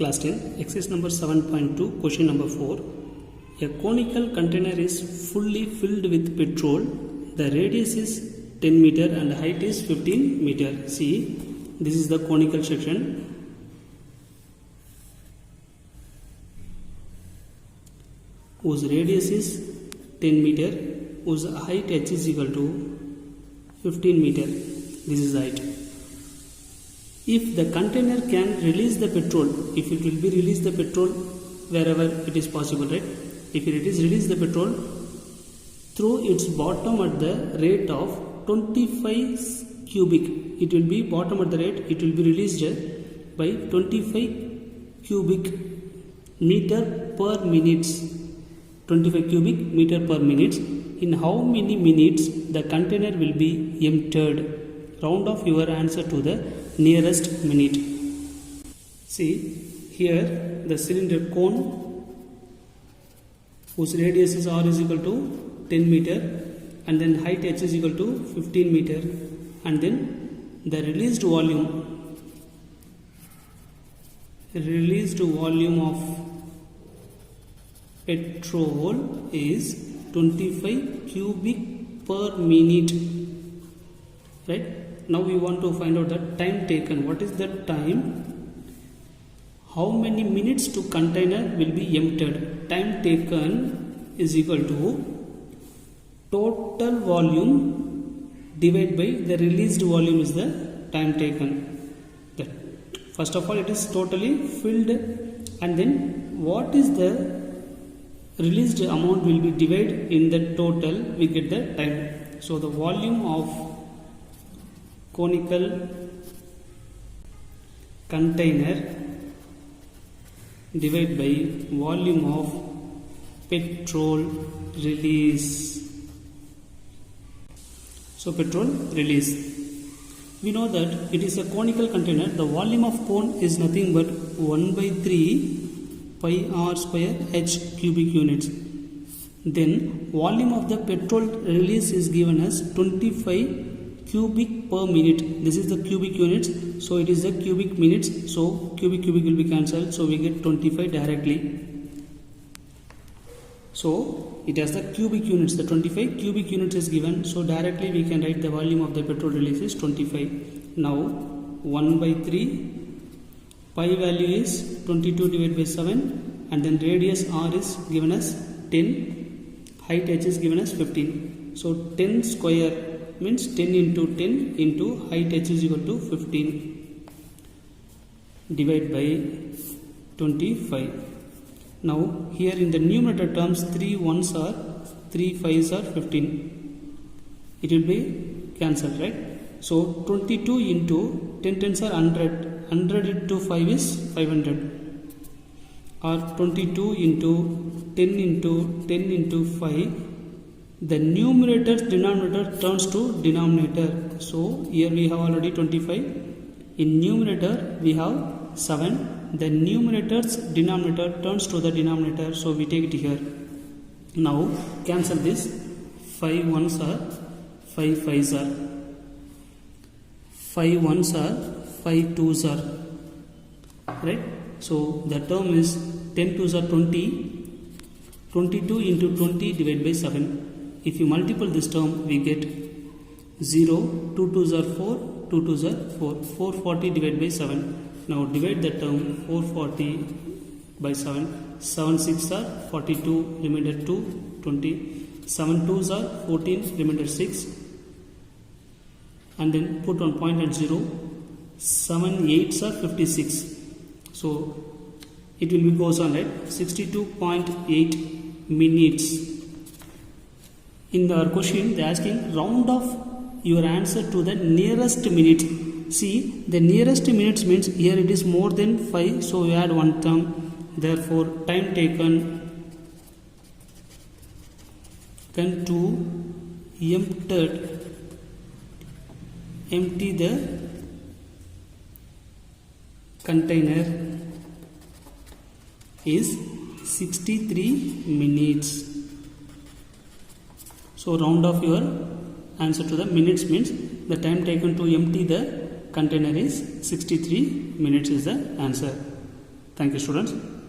Class 10, exercise number 7.2, question number 4. A conical container is fully filled with petrol. The radius is 10 meter and the height is 15 meter. See, this is the conical section. Whose radius is 10 meter, whose height h is equal to 15 meter. This is the height. If the container can release the petrol, if it will be release the petrol wherever it is possible, right? If it is release the petrol through its bottom at the rate of 25 cubic, it will be bottom at the rate, it will be released by 25 cubic meter per minute. 25 cubic meter per minute. In how many minutes the container will be emptied? Round off your answer to the nearest minute. See, here the cylinder cone whose radius is r is equal to 10 meter and then height h is equal to 15 meter, and then the released volume of petrol is 25 cubic per minute, right? Now we want to find out the time taken. What is the time? How many minutes to container will be emptied? Time taken is equal to total volume divided by the released volume is the time taken. First of all, it is totally filled, and then what is the released amount will be divided in the total, we get the time. So the volume of conical container divided by volume of petrol release. So petrol release. We know that it is a conical container. The volume of cone is nothing but 1 by 3 pi r square h cubic units. Then volume of the petrol release is given as 25 cubic per minute. This is the cubic units, so it is the cubic minutes, so cubic will be cancelled, so we get 25 directly. So it has the cubic units, the 25 cubic units is given, so directly we can write the volume of the petrol release is 25. Now 1 by 3 pi value is 22 divided by 7, and then radius r is given as 10, height h is given as 15. So 10 square means 10 into 10 into height h is equal to 15 divided by 25. Now here in the numerator terms 3 1s are 3 5s are 15. It will be cancelled, right? So 22 into 10 tens are 100. 100 into 5 is 500. Or 22 into 10 into 10 into 5. The numerator denominator turns to denominator. So here we have already 25. In numerator we have 7. The numerator's denominator turns to the denominator. So we take it here. Now cancel this. 5 1s are 5 5s are. 5 1s are 5 2s are. Right? So the term is 10 2s are 20. 22 into 20 divided by 7. If you multiply this term, we get 0, 2 2s are 4, 2 2s are 4, 440 divided by 7. Now divide the term 440 by 7, 7 6 are 42, remainder 2, 20, 7 2s are 14, remainder 6, and then put one point at 0, 7 8s are 56. So it will be goes on, right? 62.8 minutes. In our question, they are asking round off your answer to the nearest minute. See, the nearest minutes means here it is more than 5, so we add one term. Therefore, time taken then to empty the container is 63 minutes. So round off your answer to the minutes means the time taken to empty the container is 63 minutes is the answer. Thank you, students.